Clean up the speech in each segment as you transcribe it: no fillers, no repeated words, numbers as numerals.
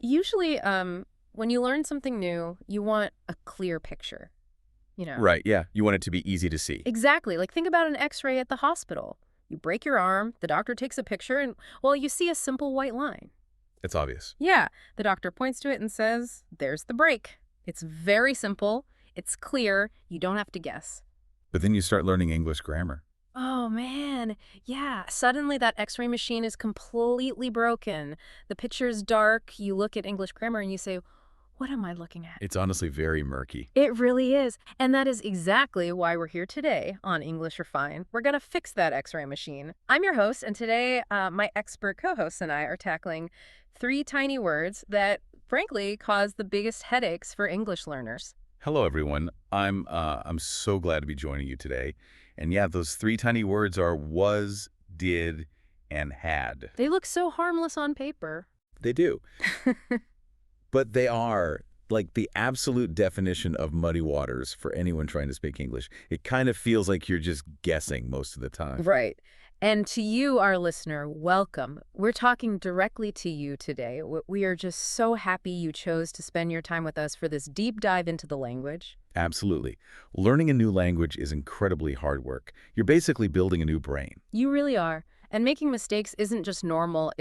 Usually, when you learn something new, you want a clear picture, you know. Right, yeah. You want it to be easy to see. Exactly. Like think about an x-ray at the hospital. You break your arm, the doctor takes a picture, and, well, you see a simple white line. It's obvious. Yeah, the doctor points to it and says, there's the break. It's very simple. It's clear. You don't have to guess. But then you start learning English grammar. Oh, man. Yeah, suddenly that x-ray machine is completely broken. The picture's dark. You look at English grammar and you say, what am I looking at? It's honestly very murky. It really is. And that is exactly why we're here today on English Refined. We're going to fix that x-ray machine. I'm your host, and today my expert co-hosts and I are tackling 3 tiny words that, frankly, cause the biggest headaches for English learners. Hello, everyone. I'm so glad to be joining you today. And yeah, those 3 tiny words are was, did, and had. They look so harmless on paper. They do. But they are like the absolute definition of muddy waters for anyone trying to speak English. It kind of feels like you're just guessing most of the time. Right. And to you, our listener, welcome. We're talking directly to you today. We are just so happy you chose to spend your time with us for this deep dive into the language. Absolutely. Learning a new language is incredibly hard work. You're basically building a new brain. You really are. And making mistakes isn't just normal.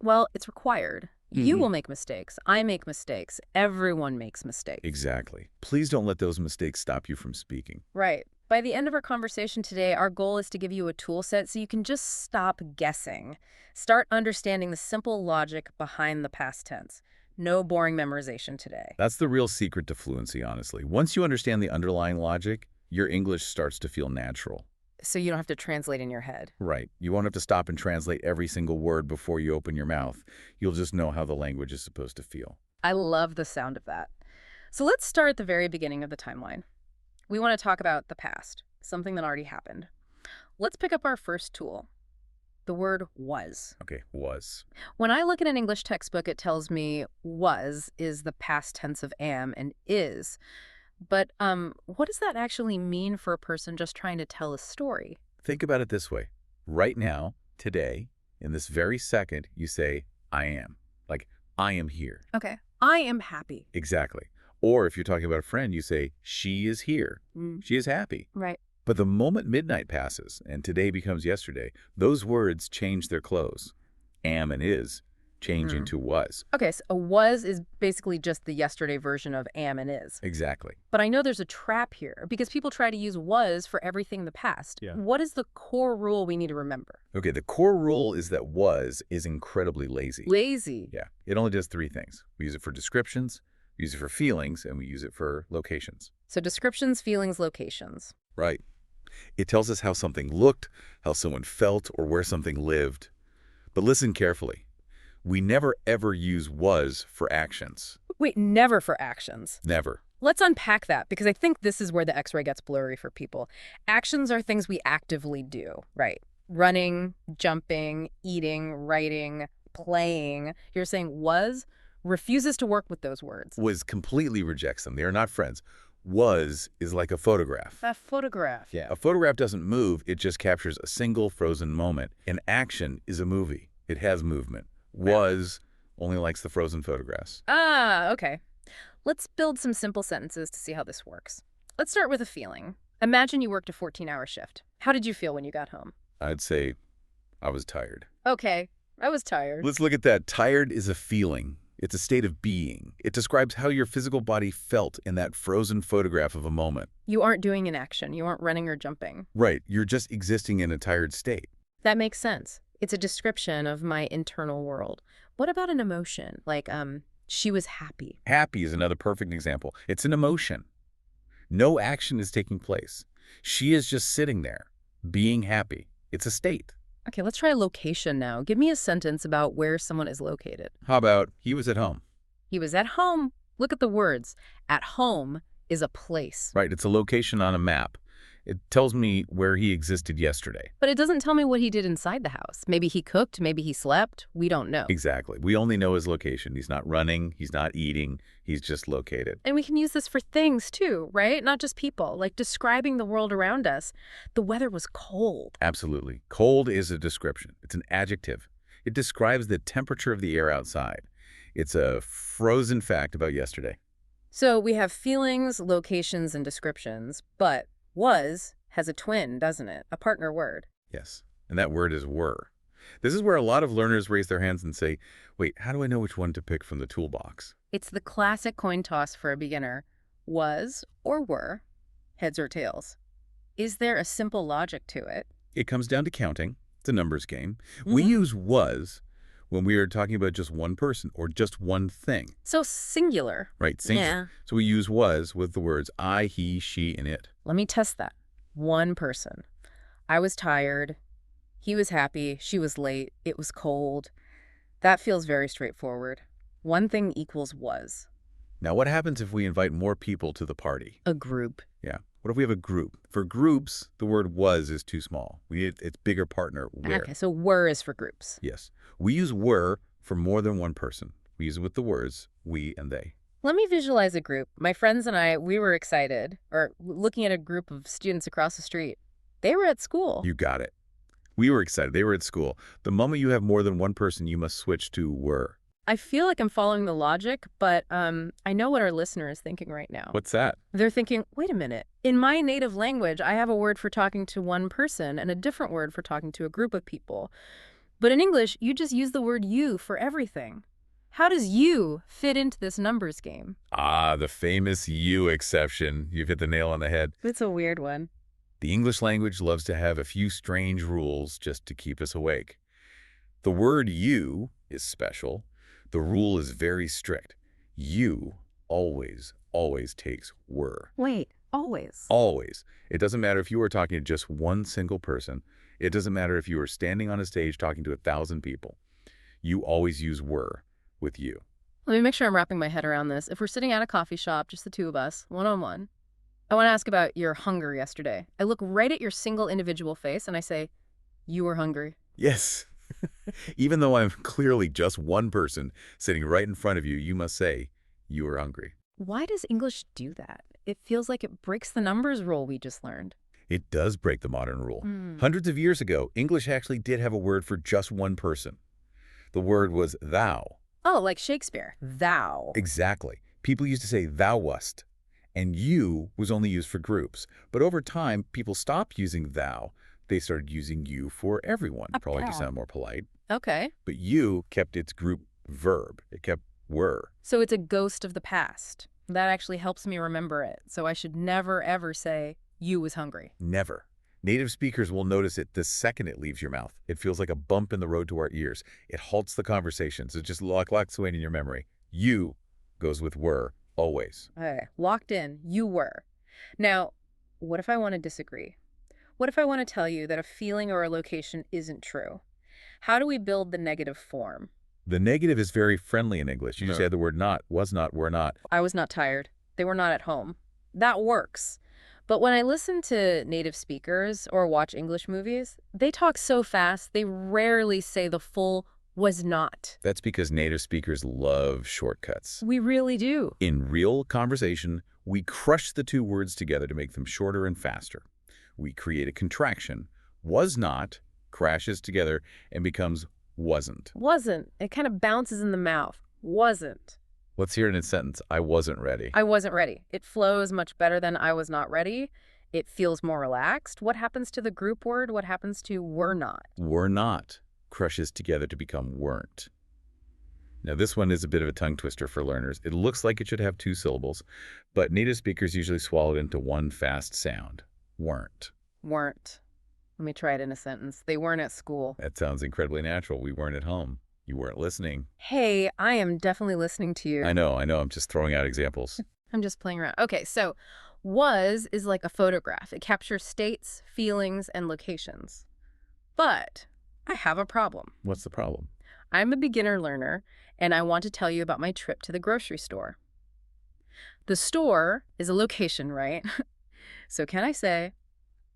Well, it's required. You will make mistakes. I make mistakes. Everyone makes mistakes. Exactly. Please don't let those mistakes stop you from speaking. Right. By the end of our conversation today, our goal is to give you a tool set so you can just stop guessing. Start understanding the simple logic behind the past tense. No boring memorization today. That's the real secret to fluency, honestly. Once you understand the underlying logic, your English starts to feel natural. So you don't have to translate in your head. Right. You won't have to stop and translate every single word before you open your mouth. You'll just know how the language is supposed to feel. I love the sound of that. So let's start at the very beginning of the timeline. We want to talk about the past, something that already happened. Let's pick up our first tool, the word was. Okay, was. When I look at an English textbook, it tells me was is the past tense of am and is. But what does that actually mean for a person just trying to tell a story? Think about it this way. Right now, today, in this very second, you say, I am. Like, I am here. Okay. I am happy. Exactly. Or if you're talking about a friend, you say, she is here. She is happy. Right. But the moment midnight passes and today becomes yesterday, those words change their clothes. Am and is change into was. Okay, so a was is basically just the yesterday version of am and is. Exactly. But I know there's a trap here because people try to use was for everything in the past. Yeah. What is the core rule we need to remember? Okay, the core rule is that was is incredibly lazy. Lazy. Yeah, it only does 3 things. We use it for descriptions, we use it for feelings, and we use it for locations. So descriptions, feelings, locations. Right. It tells us how something looked, how someone felt, or where something lived. But listen carefully. We never ever use was for actions. Wait, never for actions. Never. Let's unpack that because I think this is where the x-ray gets blurry for people. Actions are things we actively do, right? Running, jumping, eating, writing, playing. You're saying was refuses to work with those words. Was completely rejects them. They are not friends. Was is like a photograph. That photograph. Yeah, a photograph doesn't move. It just captures a single frozen moment. An action is a movie. It has movement. Was only likes the frozen photographs. Ah, okay. Let's build some simple sentences to see how this works. Let's start with a feeling. Imagine you worked a 14-hour shift. How did you feel when you got home? I'd say I was tired. Okay, I was tired. Let's look at that. Tired is a feeling. It's a state of being. It describes how your physical body felt in that frozen photograph of a moment. You aren't doing an action. You aren't running or jumping. Right. You're just existing in a tired state. That makes sense. It's a description of my internal world. What about an emotion? Like, she was happy. Happy is another perfect example. It's an emotion. No action is taking place. She is just sitting there, being happy. It's a state. Okay, let's try a location now. Give me a sentence about where someone is located. How about he was at home? He was at home. Look at the words. At home is a place. Right, it's a location on a map. It tells me where he existed yesterday. But it doesn't tell me what he did inside the house. Maybe he cooked, maybe he slept. We don't know. Exactly. We only know his location. He's not running, he's not eating, he's just located. And we can use this for things too, right? Not just people, like describing the world around us. The weather was cold. Absolutely. Cold is a description. It's an adjective. It describes the temperature of the air outside. It's a frozen fact about yesterday. So we have feelings, locations, and descriptions, but was has a twin, doesn't it? A partner word. Yes. And that word is were. This is where a lot of learners raise their hands and say, wait, how do I know which one to pick from the toolbox? It's the classic coin toss for a beginner. Was or were, heads or tails. Is there a simple logic to it? It comes down to counting. It's a numbers game. We Mhm. use was when we are talking about just one person or just one thing, So singular. right? Singular. Yeah. So we use was with the words I, he, she, and it. Let me test that. One person. I was tired. He was happy. She was late. It was cold. That feels very straightforward. One thing equals was. Now, what happens if we invite more people to the party? A group. Yeah. What if we have a group? For groups, the word was is too small. We need its bigger partner, where. Okay, so were is for groups. Yes. We use were for more than one person. We use it with the words we and they. Let me visualize a group. My friends and I, we were excited, or looking at a group of students across the street. They were at school. You got it. We were excited. They were at school. The moment you have more than one person, you must switch to were. I feel like I'm following the logic, but I know what our listener is thinking right now. What's that? They're thinking, wait a minute. In my native language, I have a word for talking to one person and a different word for talking to a group of people. But in English, you just use the word you for everything. How does you fit into this numbers game? Ah, the famous you exception. You've hit the nail on the head. It's a weird one. The English language loves to have a few strange rules just to keep us awake. The word you is special. The rule is very strict. You always, always takes were. Wait, always. Always. It doesn't matter if you are talking to just one single person. It doesn't matter if you are standing on a stage talking to 1,000 people. You always use were with you. Let me make sure I'm wrapping my head around this. If we're sitting at a coffee shop, just the two of us, one-on-one, I want to ask about your hunger yesterday. I look right at your single individual face and I say, you were hungry. Yes. Even though I'm clearly just one person sitting right in front of you, you must say, you are hungry. Why does English do that? It feels like it breaks the numbers rule we just learned. It does break the modern rule. Mm. Hundreds of years ago, English actually did have a word for just one person. The word was thou. Oh, like Shakespeare. Thou. Exactly. People used to say thou wast, and you was only used for groups. But over time, people stopped using thou. They started using you for everyone, probably to sound more polite. Okay. But you kept its group verb. It kept were. So it's a ghost of the past. That actually helps me remember it. So I should never, ever say, you was hungry. Never. Native speakers will notice it the second it leaves your mouth. It feels like a bump in the road to our ears. It halts the conversations. It just locks away in your memory. You goes with were, always. Okay. Locked in. You were. Now, what if I want to disagree? What if I want to tell you that a feeling or a location isn't true? How do we build the negative form? The negative is very friendly in English. You just No. add the word not, was not, were not. I was not tired. They were not at home. That works. But when I listen to native speakers or watch English movies, they talk so fast, they rarely say the full was not. That's because native speakers love shortcuts. We really do. In real conversation, we crush the two words together to make them shorter and faster. We create a contraction. Was not crashes together and becomes wasn't. Wasn't. It kind of bounces in the mouth. Wasn't. Let's hear it in a sentence. I wasn't ready. I wasn't ready. It flows much better than I was not ready. It feels more relaxed. What happens to the group word? What happens to were not? Were not crushes together to become weren't. Now, this one is a bit of a tongue twister for learners. It looks like it should have two syllables, but native speakers usually swallow it into one fast sound. Weren't. Weren't. Let me try it in a sentence. They weren't at school. That sounds incredibly natural. We weren't at home. You weren't listening. Hey, I am definitely listening to you. I know. I'm just throwing out examples. I'm just playing around. Okay, so was is like a photograph. It captures states, feelings, and locations. But I have a problem. What's the problem? I'm a beginner learner, and I want to tell you about my trip to the grocery store. The store is a location, right? So can I say,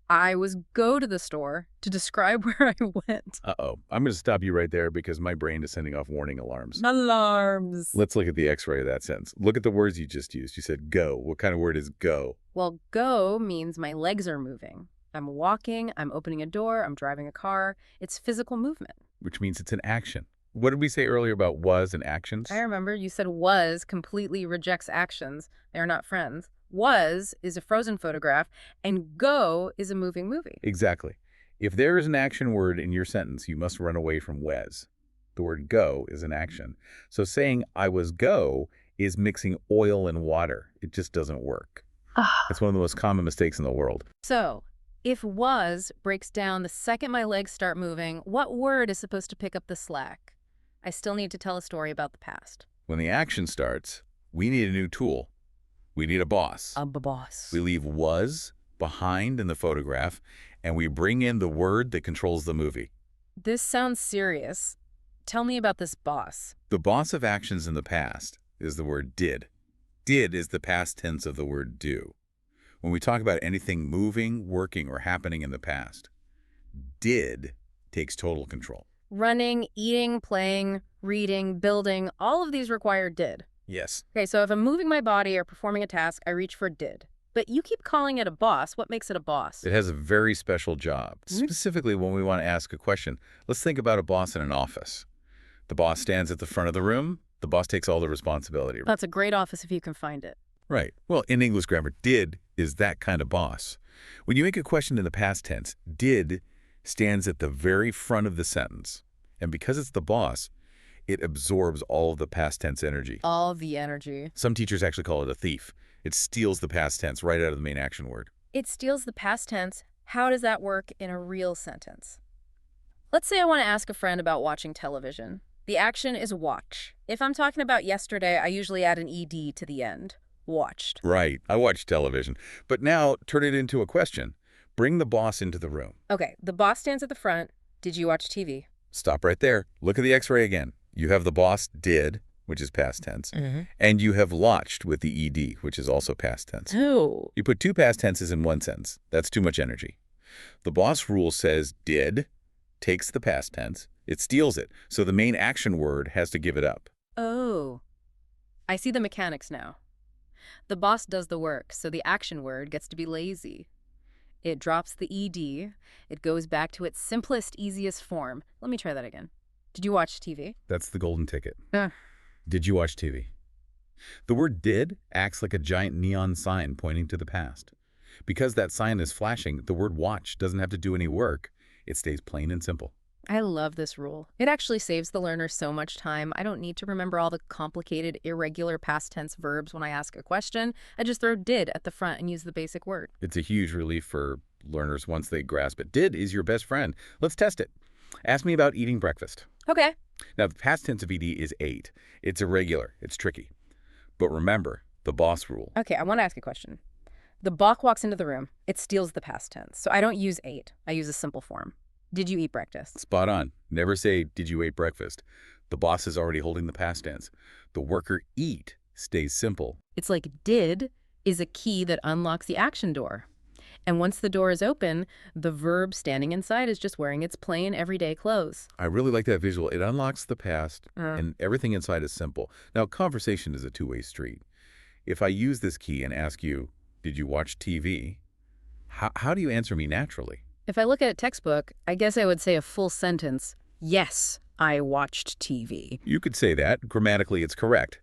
I was go to the store to describe where I went? Uh-oh. I'm going to stop you right there because my brain is sending off warning alarms. Alarms. Let's look at the x-ray of that sentence. Look at the words you just used. You said go. What kind of word is go? Well, go means my legs are moving. I'm walking, I'm opening a door, I'm driving a car. It's physical movement. Which means it's an action. What did we say earlier about was and I actions? remember you said was completely rejects actions. They are not friends. Was is a frozen photograph, and go is a moving movie. Exactly. If there is an action word in your sentence, you must run away from was. The word go is an action. So saying I was go is mixing oil and water. It just doesn't work. It's one of the most common mistakes in the world. So, if was breaks down the second my legs start moving, what word is supposed to pick up the slack? I still need to tell a story about the past. When the action starts, we need a new tool. We need a boss. A boss. We leave was behind in the photograph, and we bring in the word that controls the movie. This sounds serious. Tell me about this boss. The boss of actions in the past is the word did. Did is the past tense of the word do. When we talk about anything moving, working, or happening in the past, did takes total control. Running, eating, playing, reading, building, all of these require did. Yes. Okay, so if I'm moving my body or performing a task, I reach for did. But you keep calling it a boss. What makes it a boss? It has a very special job. Mhm. Specifically, when we want to ask a question, let's think about a boss in an office. The boss stands at the front of the room. The boss takes all the responsibility. That's a great office if you can find it. Right. Well, in English grammar, did is that kind of boss. When you make a question in the past tense, did stands at the very front of the sentence. And because it's the boss, it absorbs all of the past tense energy. All the energy. Some teachers actually call it a thief. It steals the past tense right out of the main action word. It steals the past tense. How does that work in a real sentence? Let's say I want to ask a friend about watching television. The action is watch. If I'm talking about yesterday, I usually add an ed to the end. Watched. Right. I watch television. But now turn it into a question. Bring the boss into the room. Okay, the boss stands at the front. Did you watch TV? Stop right there. Look at the x-ray again. You have the boss did, which is past tense, and you have watched with the ed, which is also past tense. Oh. You put two past tenses in one sentence. That's too much energy. The boss rule says did takes the past tense. It steals it. So the main action word has to give it up. Oh. I see the mechanics now. The boss does the work, so the action word gets to be lazy. It drops the ed. It goes back to its simplest, easiest form. Let me try that again. Did you watch TV? That's the golden ticket. Uh. Did you watch TV? The word did acts like a giant neon sign pointing to the past. Because that sign is flashing, the word watch doesn't have to do any work. It stays plain and simple. I love this rule. It actually saves the learner so much time. I don't need to remember all the complicated, irregular past tense verbs when I ask a question. I just throw did at the front and use the basic word. It's a huge relief for learners once they grasp it. Did is your best friend. Let's test it. Ask me about eating breakfast. Okay. Now, the past tense of ed is ate. It's irregular. It's tricky. But remember, the boss rule. Okay, I want to ask a question. The Bach walks into the room. It steals the past tense. So I don't use ate. I use a simple form. Did you eat breakfast? Spot on. Never say, did you eat breakfast? The boss is already holding the past tense. The worker eat stays simple. It's like did is a key that unlocks the action door. And once the door is open, the verb standing inside is just wearing its plain, everyday clothes. I really like that visual. It unlocks the past, and everything inside is simple. Now, conversation is a two-way street. If I use this key and ask you, did you watch TV? How do you answer me naturally? If I look at a textbook, I guess I would say a full sentence. Yes, I watched TV. You could say that. Grammatically, it's correct.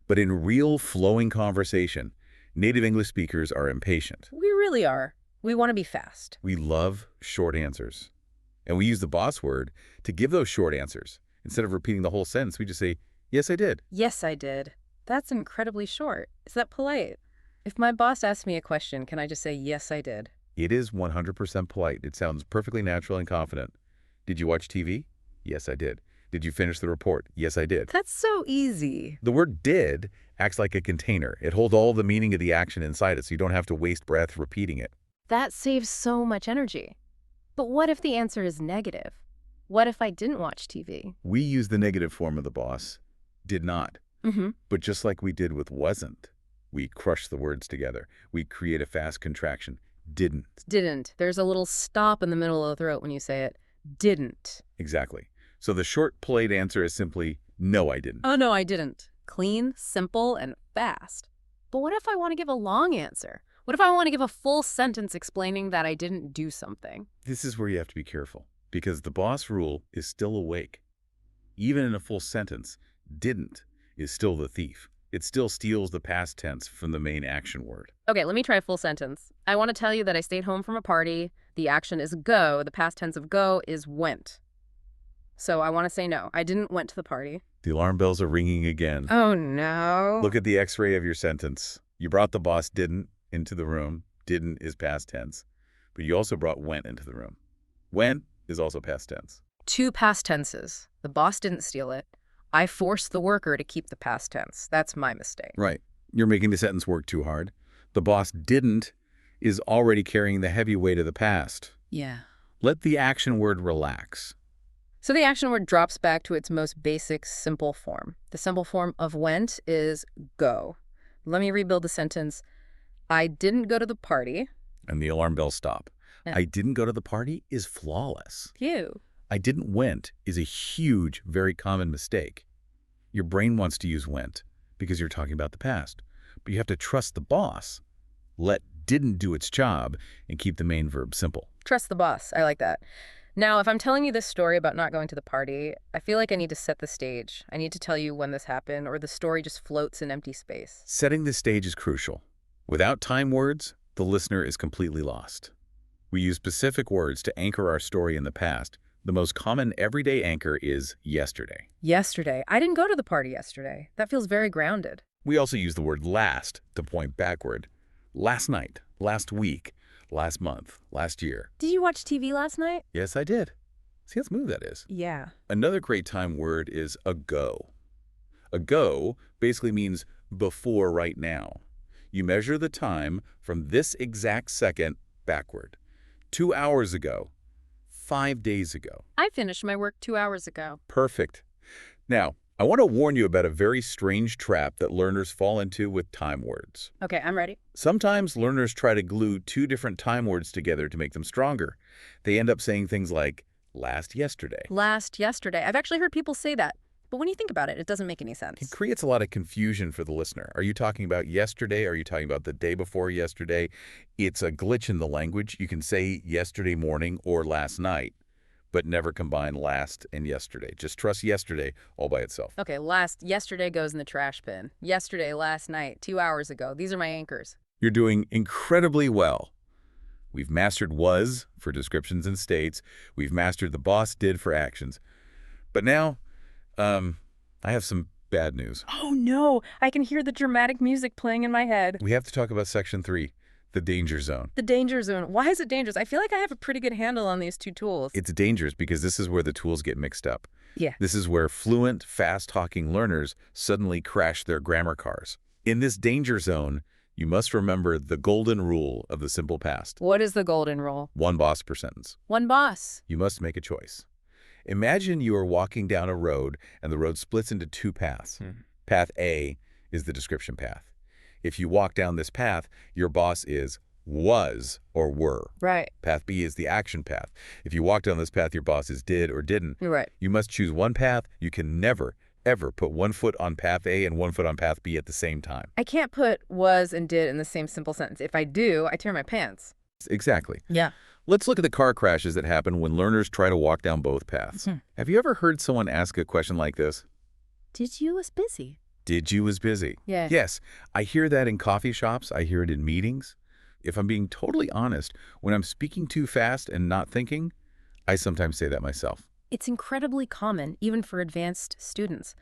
But in real flowing conversation, native English speakers are impatient. We really are. We want to be fast. We love short answers. And we use the boss word to give those short answers. Instead of repeating the whole sentence, we just say, yes, I did. Yes, I did. That's incredibly short. Is that polite? If my boss asks me a question, can I just say, yes, I did? It is 100% polite. It sounds perfectly natural and confident. Did you watch TV? Yes, I did. Did you finish the report? Yes, I did. That's so easy. The word did acts like a container. It holds all the meaning of the action inside it, so you don't have to waste breath repeating it. That saves so much energy. But what if the answer is negative? What if I didn't watch TV? We use the negative form of the boss, did not. But just like we did with wasn't, we crush the words together. We create a fast contraction. Didn't. Didn't. There's a little stop in the middle of the throat when you say it. Didn't. Exactly. So the short, polite answer is simply, no, I didn't. Oh, no, I didn't. Clean, simple, and fast. But what if I want to give a long answer? What if I want to give a full sentence explaining that I didn't do something? This is where you have to be careful, because the boss rule is still awake. even in a full sentence, didn't is still the thief. It still steals the past tense from the main action word. Okay, let me try a full sentence. I want to tell you that I stayed home from a party. The action is go. The past tense of go is went. So I want to say no. I didn't went to the party. The alarm bells are ringing again. Oh, no. Look at the x-ray of your sentence. You brought the boss didn't into the room. Didn't is past tense. But you also brought went into the room. Went is also past tense. Two past tenses. The boss didn't steal it. I forced the worker to keep the past tense. That's my mistake. Right. You're making the sentence work too hard. The boss didn't is already carrying the heavy weight of the past. Yeah. Let the action word relax. So the action word drops back to its most basic, simple form. The simple form of went is go. Let me rebuild the sentence. I didn't go to the party. And the alarm bells stop. Yeah. I didn't go to the party is flawless. Phew. I didn't went is a huge, very common mistake. Your brain wants to use went because you're talking about the past. But you have to trust the boss. Let didn't do its job and keep the main verb simple. Trust the boss. I like that. Now, if I'm telling you this story about not going to the party, I feel like I need to set the stage. I need to tell you when this happened, or the story just floats in empty space. Setting the stage is crucial. Without time words, the listener is completely lost. We use specific words to anchor our story in the past. The most common everyday anchor is yesterday. Yesterday. I didn't go to the party yesterday. That feels very grounded. We also use the word last to point backward. Last night, last week, last month, last year. Did you watch TV last night? Yes, I did. See how smooth that is. Yeah. Another great time word is ago. Ago basically means before right now. You measure the time from this exact second backward. 2 hours ago. 5 days ago. I finished my work 2 hours ago. Perfect. Now, I want to warn you about a very strange trap that learners fall into with time words. Okay, I'm ready. Sometimes learners try to glue two different time words together to make them stronger. They end up saying things like last yesterday. Last yesterday. I've actually heard people say that. But when you think about it, it doesn't make any sense. It creates a lot of confusion for the listener. Are you talking about yesterday? Are you talking about the day before yesterday? It's a glitch in the language. You can say yesterday morning or last night, but never combine last and yesterday. Just trust yesterday all by itself. Okay, yesterday goes in the trash bin. Yesterday, last night, 2 hours ago. These are my anchors. You're doing incredibly well. We've mastered was for descriptions and states. We've mastered the boss did for actions. But now, I have some bad news. Oh no, I can hear the dramatic music playing in my head. We have to talk about Section 3, the danger zone. The danger zone. Why is it dangerous? I feel like I have a pretty good handle on these two tools. It's dangerous because this is where the tools get mixed up. Yeah. This is where fluent, fast-talking learners suddenly crash their grammar cars. In this danger zone, you must remember the golden rule of the simple past. What is the golden rule? One boss per sentence. One boss. You must make a choice. Imagine you are walking down a road and the road splits into two paths. Path A is the description path. If you walk down this path, your boss is was or were. Right. Path B is the action path. If you walk down this path, your boss is did or didn't. You're right. You must choose one path. You can never, ever put one foot on path A and one foot on path B at the same time. I can't put was and did in the same simple sentence. If I do, I tear my pants. Exactly. Yeah. Let's look at the car crashes that happen when learners try to walk down both paths. Have you ever heard someone ask a question like this? Did you was busy? Did you was busy? Yeah. Yes, I hear that in coffee shops. I hear it in meetings. If I'm being totally honest, when I'm speaking too fast and not thinking, I sometimes say that myself. It's incredibly common, even for advanced students.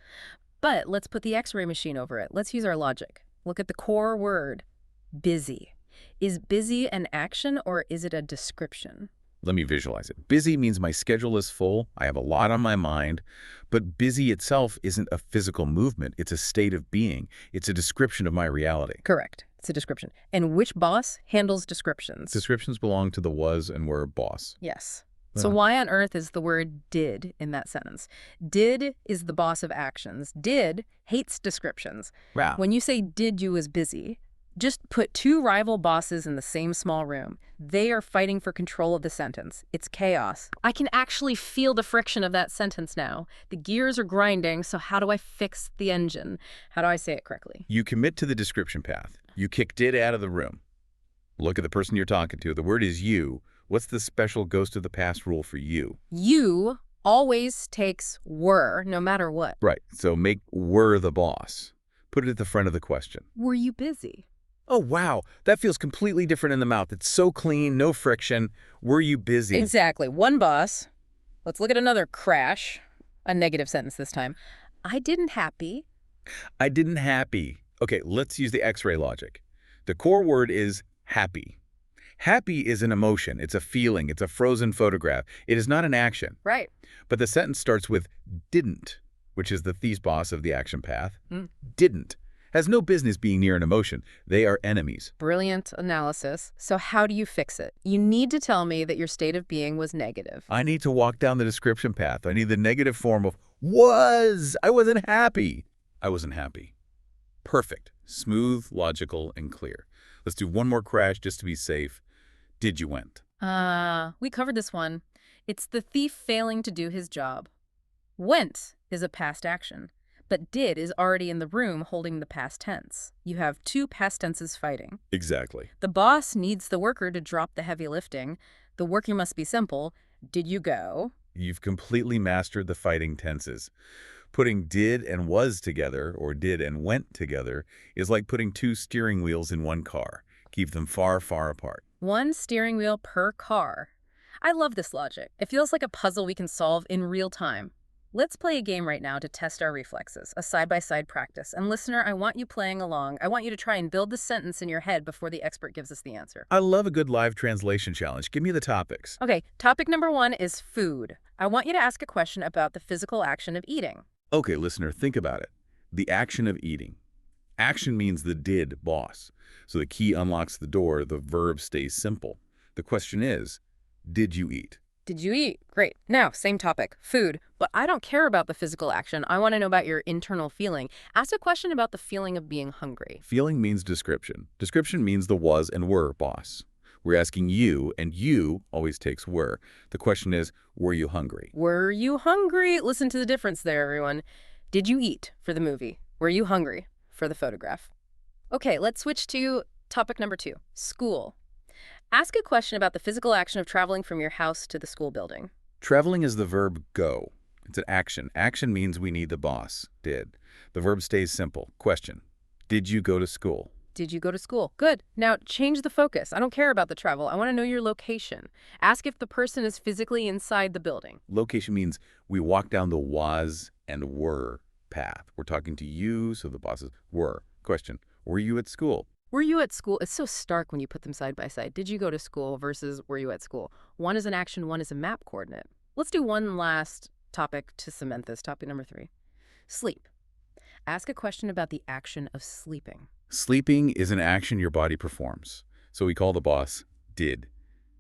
But let's put the X-ray machine over it. Let's use our logic. Look at the core word, busy. Is busy an action or is it a description? Let me visualize it. Busy means my schedule is full. I have a lot on my mind. But busy itself isn't a physical movement. It's a state of being. It's a description of my reality. Correct. It's a description. And which boss handles descriptions? Descriptions belong to the was and were boss. Yes. So why on earth is the word did in that sentence? Did is the boss of actions. Did hates descriptions. Wow. When you say did you was busy, just put two rival bosses in the same small room. They are fighting for control of the sentence. It's chaos. I can actually feel the friction of that sentence now. The gears are grinding, so how do I fix the engine? How do I say it correctly? You commit to the description path. You kick did out of the room. Look at the person you're talking to. The word is you. What's the special ghost of the past rule for you? You Always takes were, no matter what. Right. So make were the boss. Put it at the front of the question. Were you busy? Oh, wow. That feels completely different in the mouth. It's so clean, no friction. Were you busy? Exactly. One boss. Let's look at another crash. A negative sentence this time. I didn't happy. I didn't happy. Okay, let's use the X-ray logic. The core word is happy. Happy is an emotion. It's a feeling. It's a frozen photograph. It is not an action. Right. But the sentence starts with didn't, which is the thesis boss of the action path. Mm. Didn't. Has no business being near an emotion. They are enemies. Brilliant analysis. So how do you fix it? You need to tell me that your state of being was negative. I need to walk down the description path. I need the negative form of was. I wasn't happy. I wasn't happy. Perfect. Smooth, logical, and clear. Let's do one more crash just to be safe. Did you went? We covered this one. It's the thief failing to do his job. Went is a past action, but did is already in the room holding the past tense. You have two past tenses fighting. Exactly. The boss needs the worker to drop the heavy lifting. The working must be simple. Did you go? You've completely mastered the fighting tenses. Putting did and was together, or did and went together, is like putting two steering wheels in one car. Keep them far, far apart. One steering wheel per car. I love this logic. It feels like a puzzle we can solve in real time. Let's play a game right now to test our reflexes, a side-by-side practice. And listener, I want you playing along. I want you to try and build the sentence in your head before the expert gives us the answer. I love a good live translation challenge. Give me the topics. Okay, topic number 1 is food. I want you to ask a question about the physical action of eating. Okay, listener, think about it. The action of eating. Action means the did boss. So the key unlocks the door, the verb stays simple. The question is, did you eat? Did you eat? Great. Now, same topic, food. But I don't care about the physical action. I want to know about your internal feeling. Ask a question about the feeling of being hungry. Feeling means description. Description means the was and were boss. We're asking you, and you always takes were. The question is, were you hungry? Were you hungry? Listen to the difference there, everyone. Did you eat for the movie? Were you hungry for the photograph? Okay, let's switch to topic number 2, school. Ask a question about the physical action of traveling from your house to the school building. Traveling is the verb go. It's an action. Action means we need the boss, did. The verb stays simple. Question, did you go to school? Did you go to school? Good. Now change the focus. I don't care about the travel. I want to know your location. Ask if the person is physically inside the building. Location means we walk down the was and were path. We're talking to you, so the bosses were. Question, were you at school? Were you at school? It's so stark when you put them side by side. Did you go to school versus were you at school? One is an action, one is a map coordinate. Let's do one last topic to cement this. Topic number 3. Sleep. Ask a question about the action of sleeping. Sleeping is an action your body performs. So we call the boss did.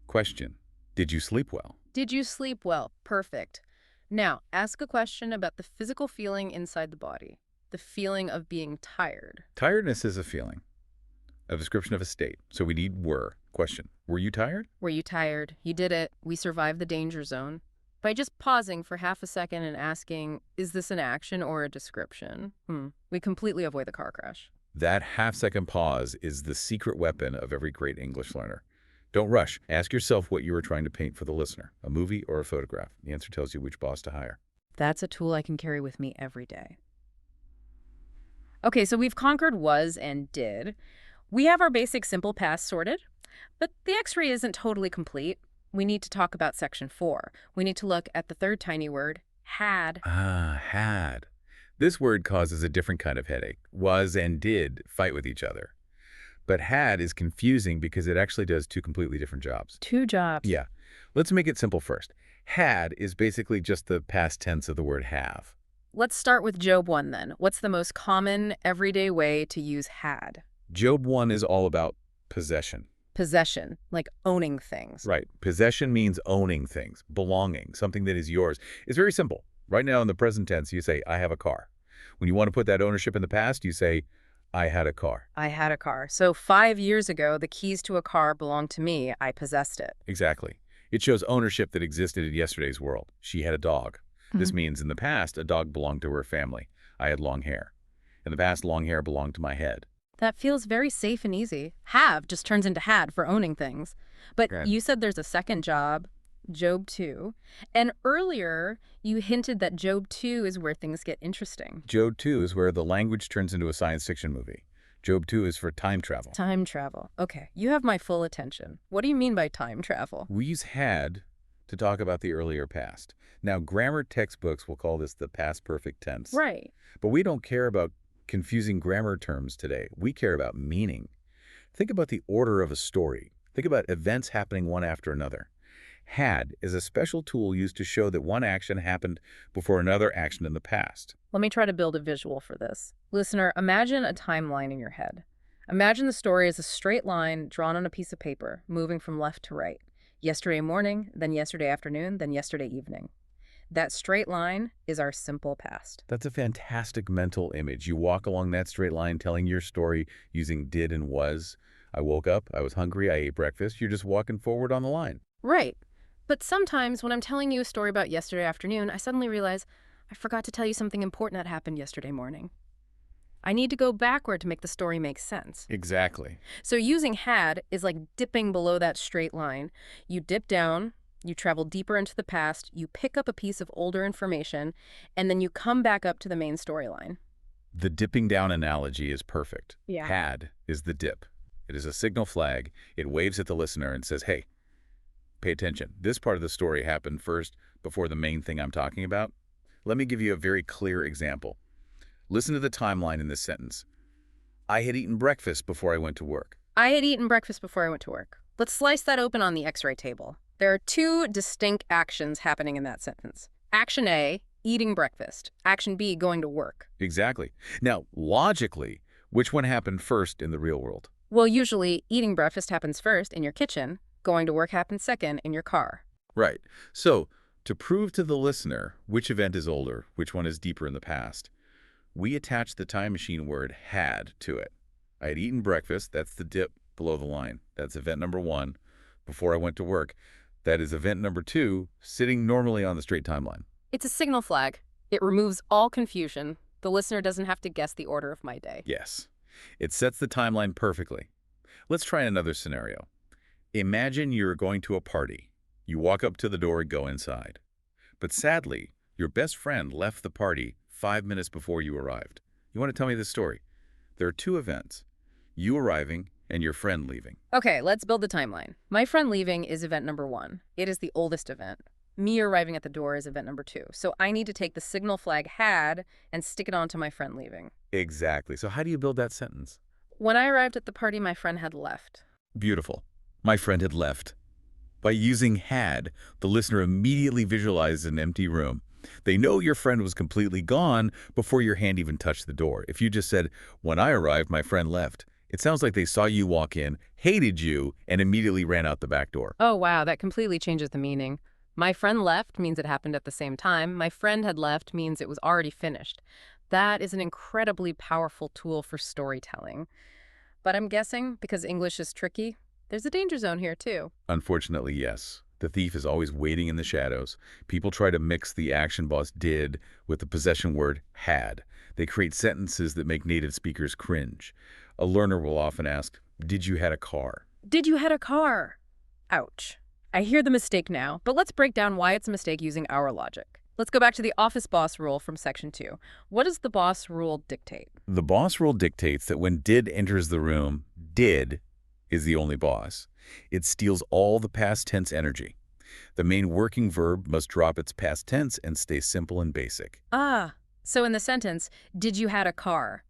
Question, did you sleep well? Did you sleep well? Perfect. Now, ask a question about the physical feeling inside the body. The feeling of being tired. Tiredness is a feeling, a description of a state. So we need were. Question, were you tired? Were you tired? You did it. We survived the danger zone. By just pausing for half a second and asking, is this an action or a description? We completely avoid the car crash. That half-second pause is the secret weapon of every great English learner. Don't rush. Ask yourself what you were trying to paint for the listener, a movie or a photograph. The answer tells you which boss to hire. That's a tool I can carry with me every day. Okay, so we've conquered was and did. We have our basic simple past sorted, but the X-ray isn't totally complete. We need to talk about section 4. We need to look at the third tiny word, had. Had. This word causes a different kind of headache. Was and did fight with each other. But had is confusing because it actually does two completely different jobs. Two jobs. Yeah. Let's make it simple first. Had is basically just the past tense of the word have. Let's start with Job 1 then. What's the most common everyday way to use had? Job 1 is all about possession. Possession, like owning things. Right. Possession means owning things, belonging, something that is yours. It's very simple. Right now in the present tense, you say, I have a car. When you want to put that ownership in the past, you say, I had a car. I had a car. So 5 years ago, the keys to a car belonged to me. I possessed it. Exactly. It shows ownership that existed in yesterday's world. She had a dog. This means in the past, a dog belonged to her family. I had long hair. In the past, long hair belonged to my head. That feels very safe and easy. Have just turns into had for owning things. But Okay. you said there's a second job. Job 2. And earlier, you hinted that Job 2 is where things get interesting. Job 2 is where the language turns into a science fiction movie. Job 2 is for time travel. Time travel. Okay, you have my full attention. What do you mean by time travel? We use had to talk about the earlier past. Now, grammar textbooks will call this the past perfect tense. Right. But we don't care about confusing grammar terms today. We care about meaning. Think about the order of a story. Think about events happening one after another. Had is a special tool used to show that one action happened before another action in the past. Let me try to build a visual for this. Listener, imagine a timeline in your head. Imagine the story as a straight line drawn on a piece of paper, moving from left to right. Yesterday morning, then yesterday afternoon, then yesterday evening. That straight line is our simple past. That's a fantastic mental image. You walk along that straight line telling your story using did and was. I woke up, I was hungry, I ate breakfast. You're just walking forward on the line. Right. But sometimes when I'm telling you a story about yesterday afternoon, I suddenly realize I forgot to tell you something important that happened yesterday morning. I need to go backward to make the story make sense. Exactly. So using had is like dipping below that straight line. You dip down, you travel deeper into the past, you pick up a piece of older information, and then you come back up to the main storyline. The dipping down analogy is perfect. Yeah. Had is the dip. It is a signal flag. It waves at the listener and says, hey, pay attention. This part of the story happened first before the main thing I'm talking about. Let me give you a very clear example. Listen to the timeline in this sentence. I had eaten breakfast before I went to work. I had eaten breakfast before I went to work. Let's slice that open on the X-ray table. There are two distinct actions happening in that sentence. Action A, eating breakfast. Action B, going to work. Exactly. Now, logically, which one happened first in the real world? Well, usually, eating breakfast happens first in your kitchen. Going to work happens second in your car. Right. So, to prove to the listener which event is older, which one is deeper in the past, we attach the time machine word had to it. I had eaten breakfast. That's the dip below the line. That's event number 1. Before I went to work. That is event number 2, sitting normally on the straight timeline. It's a signal flag. It removes all confusion. The listener doesn't have to guess the order of my day. Yes. It sets the timeline perfectly. Let's try another scenario. Imagine you're going to a party. You walk up to the door and go inside. But sadly, your best friend left the party 5 minutes before you arrived. You want to tell me this story? There are 2 events. You arriving and your friend leaving. Okay, let's build the timeline. My friend leaving is event number 1. It is the oldest event. Me arriving at the door is event number 2. So I need to take the signal flag had and stick it onto my friend leaving. Exactly. So how do you build that sentence? When I arrived at the party, my friend had left. Beautiful. My friend had left. By using had, the listener immediately visualizes an empty room. They know your friend was completely gone before your hand even touched the door. If you just said, when I arrived, my friend left, it sounds like they saw you walk in, hated you, and immediately ran out the back door. Oh, wow, that completely changes the meaning. My friend left means it happened at the same time. My friend had left means it was already finished. That is an incredibly powerful tool for storytelling. But I'm guessing, because English is tricky, there's a danger zone here too. Unfortunately, yes. The thief is always waiting in the shadows. People try to mix the action boss did with the possession word had. They create sentences that make native speakers cringe. A learner will often ask, did you had a car? Did you had a car? Ouch. I hear the mistake now, but let's break down why it's a mistake using our logic. Let's go back to the office boss rule from section 2. What does the boss rule dictate? The boss rule dictates that when did enters the room, did is the only boss. It steals all the past tense energy. The main working verb must drop its past tense and stay simple and basic. So in the sentence, did you had a car?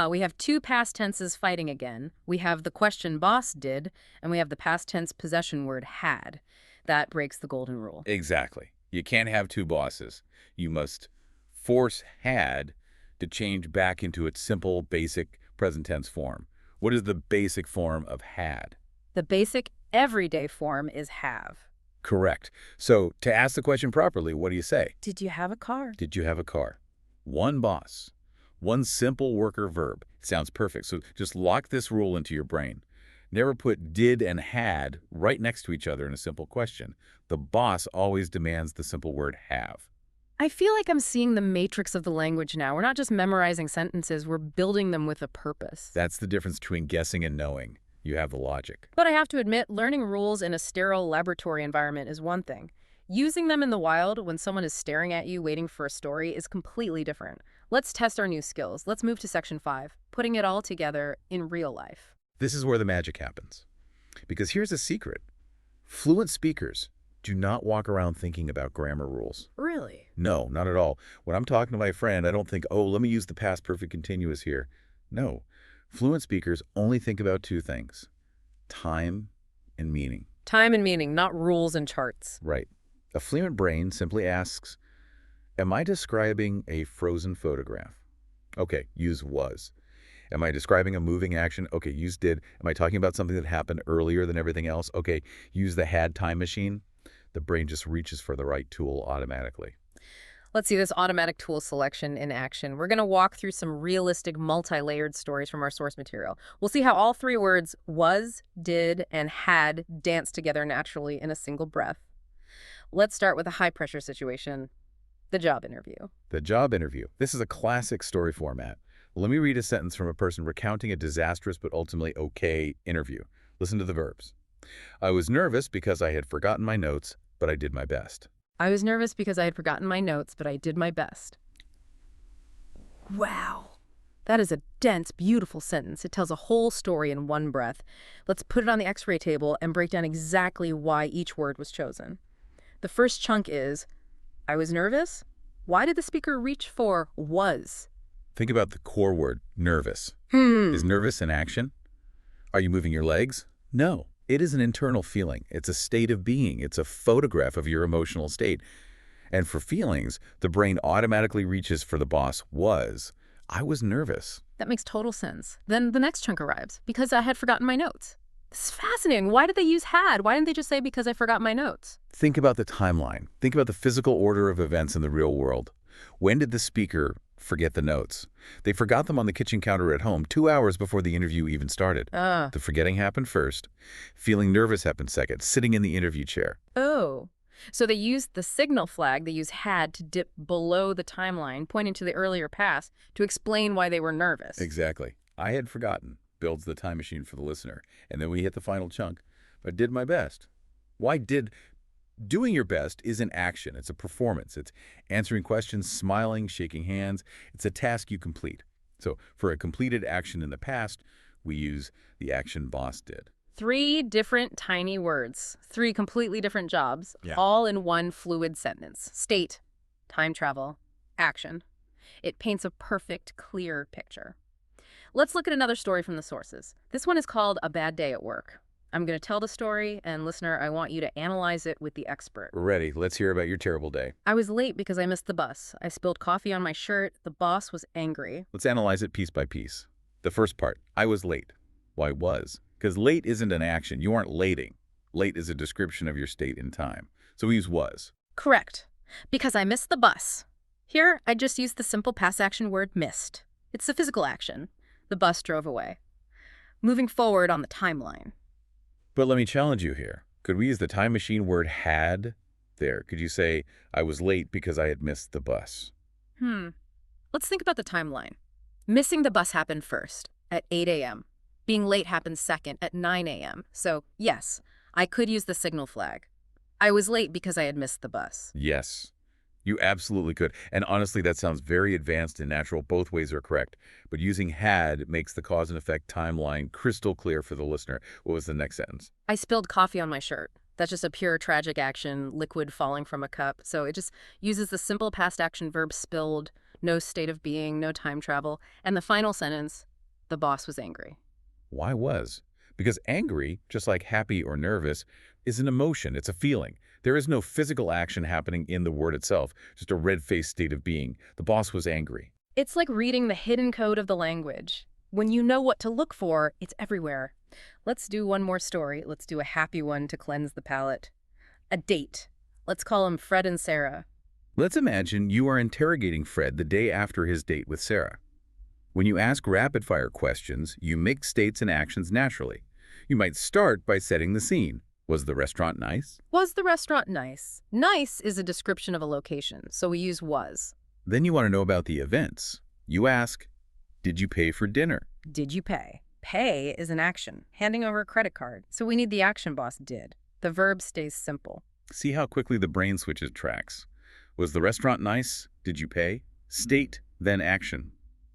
We have 2 past tenses fighting again. We have the question boss did, and we have the past tense possession word had. That breaks the golden rule. Exactly. You can't have 2 bosses. You must force had to change back into its simple, basic present tense form. What is the basic form of had? The basic everyday form is have. Correct. So to ask the question properly, what do you say? Did you have a car? Did you have a car? One boss. One simple worker verb. Sounds perfect. So just lock this rule into your brain. Never put did and had right next to each other in a simple question. The boss always demands the simple word have. I feel like I'm seeing the matrix of the language now. We're not just memorizing sentences, we're building them with a purpose. That's the difference between guessing and knowing. You have the logic. But I have to admit, learning rules in a sterile laboratory environment is one thing. Using them in the wild when someone is staring at you waiting for a story is completely different. Let's test our new skills. Let's move to section 5, putting it all together in real life. This is where the magic happens. Because here's a secret. Fluent speakers do not walk around thinking about grammar rules. Really? No, not at all. When I'm talking to my friend, I don't think, oh, let me use the past perfect continuous here. No. Fluent speakers only think about two things: time and meaning. Time and meaning, not rules and charts. Right. A fluent brain simply asks, am I describing a frozen photograph? Okay, use was. Am I describing a moving action? Okay, use did. Am I talking about something that happened earlier than everything else? Okay, use the had time machine. The brain just reaches for the right tool automatically. Let's see this automatic tool selection in action. We're going to walk through some realistic, multi-layered stories from our source material. We'll see how all three words was, did, and had dance together naturally in a single breath. Let's start with a high-pressure situation, the job interview. The job interview. This is a classic story format. Let me read a sentence from a person recounting a disastrous but ultimately okay interview. Listen to the verbs. I was nervous because I had forgotten my notes, but I did my best. I was nervous because I had forgotten my notes, but I did my best. Wow. That is a dense, beautiful sentence. It tells a whole story in one breath. Let's put it on the X-ray table and break down exactly why each word was chosen. The first chunk is, I was nervous. Why did the speaker reach for was? Think about the core word, nervous. Is nervous an action? Are you moving your legs? No. It is an internal feeling. It's a state of being. It's a photograph of your emotional state. And for feelings, the brain automatically reaches for the boss was. I was nervous. That makes total sense. Then the next chunk arrives, because I had forgotten my notes. This is fascinating. Why did they use had? Why didn't they just say because I forgot my notes? Think about the timeline. Think about the physical order of events in the real world. When did the speaker forget the notes? They forgot them on the kitchen counter at home 2 hours before the interview even started. The forgetting happened first. Feeling nervous happened second, sitting in the interview chair. Oh. So they used the signal flag, they used had to dip below the timeline, pointing to the earlier past, to explain why they were nervous. Exactly. I had forgotten builds the time machine for the listener. And then we hit the final chunk. I did my best. Why did... Doing your best is an action. It's a performance. It's answering questions, smiling, shaking hands. It's a task you complete. So for a completed action in the past, we use the action boss did. 3 different tiny words, 3 completely different jobs, all in one fluid sentence. State, time travel, action. It paints a perfect, clear picture. Let's look at another story from the sources. This one is called A Bad Day at Work. I'm going to tell the story, and listener, I want you to analyze it with the expert. We're ready. Let's hear about your terrible day. I was late because I missed the bus. I spilled coffee on my shirt. The boss was angry. Let's analyze it piece by piece. The first part, I was late. Why was? Because late isn't an action. You aren't lating. Late is a description of your state in time. So we use was. Correct. Because I missed the bus. Here, I just used the simple past action word missed. It's a physical action. The bus drove away. Moving forward on the timeline. But let me challenge you here. Could we use the time machine word had there? Could you say, I was late because I had missed the bus? Let's think about the timeline. Missing the bus happened first, at 8 a.m. Being late happened second, at 9 a.m. So, yes, I could use the signal flag. I was late because I had missed the bus. Yes, you absolutely could. And honestly, that sounds very advanced and natural. Both ways are correct. But using had makes the cause and effect timeline crystal clear for the listener. What was the next sentence? I spilled coffee on my shirt. That's just a pure tragic action, liquid falling from a cup. So it just uses the simple past action verb spilled, no state of being, no time travel. And the final sentence, the boss was angry. Why was? Because angry, just like happy or nervous, is an emotion. It's a feeling. There is no physical action happening in the word itself, just a red-faced state of being. The boss was angry. It's like reading the hidden code of the language. When you know what to look for, it's everywhere. Let's do one more story. Let's do a happy one to cleanse the palate. A date. Let's call them Fred and Sarah. Let's imagine you are interrogating Fred the day after his date with Sarah. When you ask rapid-fire questions, you mix states and actions naturally. You might start by setting the scene. Was the restaurant nice? Was the restaurant nice? Nice is a description of a location, so we use was. Then you want to know about the events. You ask, did you pay for dinner? Did you pay? Pay is an action, handing over a credit card. So we need the action boss did. The verb stays simple. See how quickly the brain switches tracks. Was the restaurant nice? Did you pay? State, then action.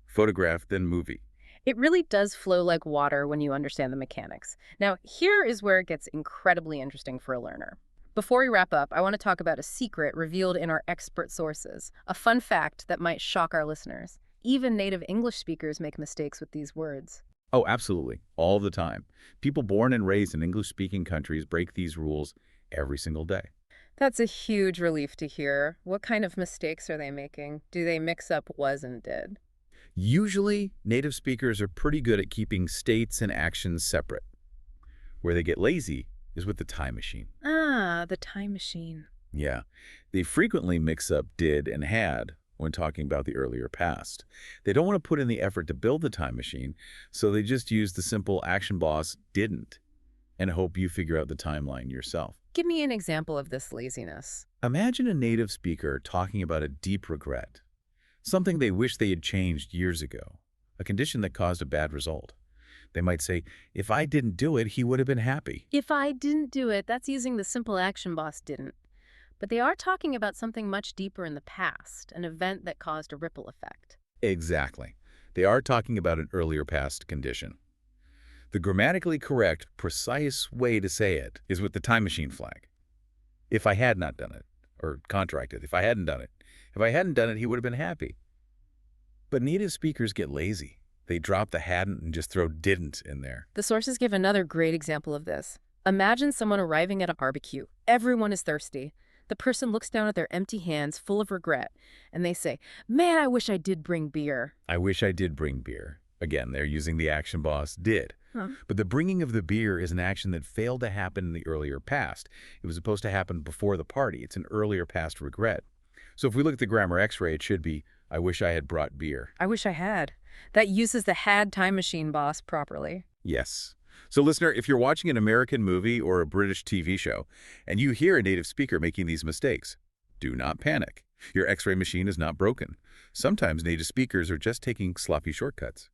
Photograph, then movie. It really does flow like water when you understand the mechanics. Now, here is where it gets incredibly interesting for a learner. Before we wrap up, I want to talk about a secret revealed in our expert sources, a fun fact that might shock our listeners. Even native English speakers make mistakes with these words. Oh, absolutely. All the time. People born and raised in English-speaking countries break these rules every single day. That's a huge relief to hear. What kind of mistakes are they making? Do they mix up was and did? Usually, native speakers are pretty good at keeping states and actions separate. Where they get lazy is with the time machine. Ah, the time machine. Yeah, they frequently mix up did and had when talking about the earlier past. They don't want to put in the effort to build the time machine, so they just use the simple action boss didn't and hope you figure out the timeline yourself. Give me an example of this laziness. Imagine a native speaker talking about a deep regret, something they wish they had changed years ago, a condition that caused a bad result. They might say, if I didn't do it, he would have been happy. If I didn't do it, that's using the simple action boss didn't. But they are talking about something much deeper in the past, an event that caused a ripple effect. Exactly. They are talking about an earlier past condition. The grammatically correct, precise way to say it is with the time machine flag. If I had not done it, or contracted, if I hadn't done it. If I hadn't done it, he would have been happy. But native speakers get lazy. They drop the hadn't and just throw didn't in there. The sources give another great example of this. Imagine someone arriving at a barbecue. Everyone is thirsty. The person looks down at their empty hands full of regret, and they say, man, I wish I did bring beer. I wish I did bring beer. Again, they're using the action boss did. But the bringing of the beer is an action that failed to happen in the earlier past. It was supposed to happen before the party. It's an earlier past regret. So if we look at the grammar x-ray, it should be, I wish I had brought beer. I wish I had. That uses the had time machine boss properly. Yes. So listener, if you're watching an American movie or a British TV show, and you hear a native speaker making these mistakes, do not panic. Your x-ray machine is not broken. Sometimes native speakers are just taking sloppy shortcuts.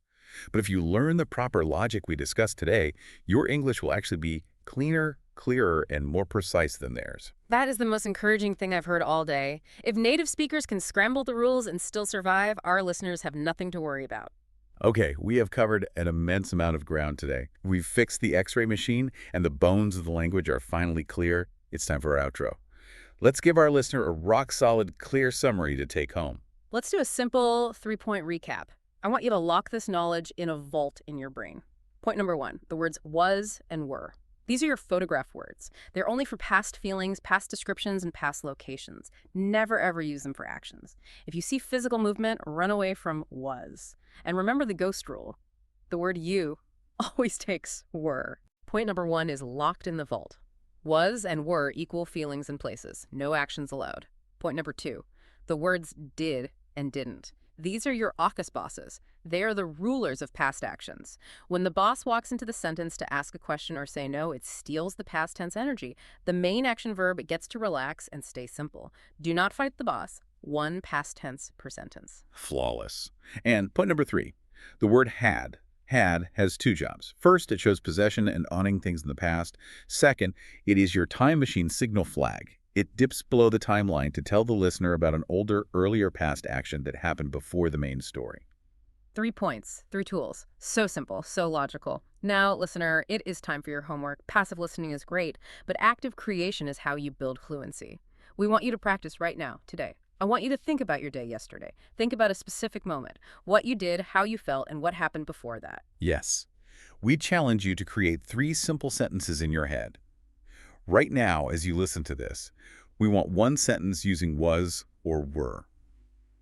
But if you learn the proper logic we discussed today, your English will actually be cleaner, clearer, and more precise than theirs. That is the most encouraging thing I've heard all day. If native speakers can scramble the rules and still survive, our listeners have nothing to worry about. Okay, we have covered an immense amount of ground today. We've fixed the x-ray machine, and the bones of the language are finally clear. It's time for our outro. Let's give our listener a rock-solid, clear summary to take home. Let's do a simple 3-point recap. I want you to lock this knowledge in a vault in your brain. Point number 1, the words was and were. These are your photograph words. They're only for past feelings, past descriptions, and past locations. Never ever use them for actions. If you see physical movement, run away from was. And remember the ghost rule. The word you always takes were. Point number 1 is locked in the vault. Was and were equal feelings and places. No actions allowed. Point number 2, the words did and didn't. These are your AUKUS bosses. They are the rulers of past actions. When the boss walks into the sentence to ask a question or say no, it steals the past tense energy. The main action verb gets to relax and stay simple. Do not fight the boss. One past tense per sentence. Flawless. And point number 3, the word had. Had has 2 jobs. First, it shows possession and owning things in the past. Second, it is your time machine signal flag. It dips below the timeline to tell the listener about an older, earlier past action that happened before the main story. 3 points, 3 tools. So simple, so logical. Now, listener, it is time for your homework. Passive listening is great, but active creation is how you build fluency. We want you to practice right now, today. I want you to think about your day yesterday. Think about a specific moment, what you did, how you felt, and what happened before that. Yes. We challenge you to create 3 simple sentences in your head. Right now, as you listen to this, we want one sentence using was or were.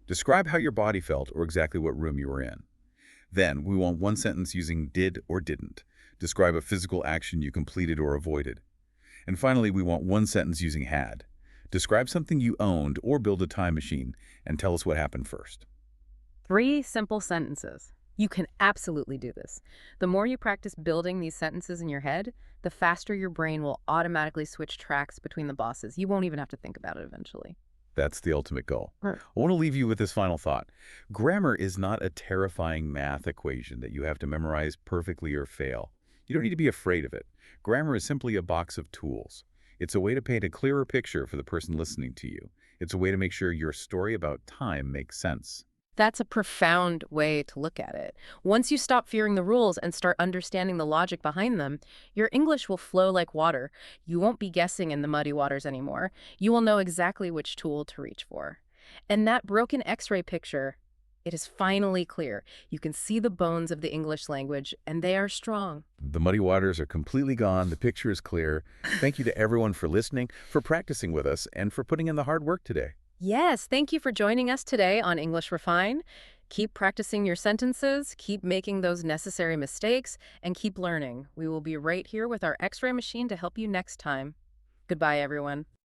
Describe how your body felt or exactly what room you were in. Then, we want one sentence using did or didn't. Describe a physical action you completed or avoided. And finally, we want one sentence using had. Describe something you owned or build a time machine and tell us what happened first. 3 simple sentences. You can absolutely do this. The more you practice building these sentences in your head, the faster your brain will automatically switch tracks between the bosses. You won't even have to think about it eventually. That's the ultimate goal. Right. I want to leave you with this final thought. Grammar is not a terrifying math equation that you have to memorize perfectly or fail. You don't need to be afraid of it. Grammar is simply a box of tools. It's a way to paint a clearer picture for the person listening to you. It's a way to make sure your story about time makes sense. That's a profound way to look at it. Once you stop fearing the rules and start understanding the logic behind them, your English will flow like water. You won't be guessing in the muddy waters anymore. You will know exactly which tool to reach for. And that broken X-ray picture, it is finally clear. You can see the bones of the English language, and they are strong. The muddy waters are completely gone. The picture is clear. Thank you to everyone for listening, for practicing with us, and for putting in the hard work today. Yes, thank you for joining us today on English Refine. Keep practicing your sentences, keep making those necessary mistakes, and keep learning. We will be right here with our X-ray machine to help you next time. Goodbye, everyone.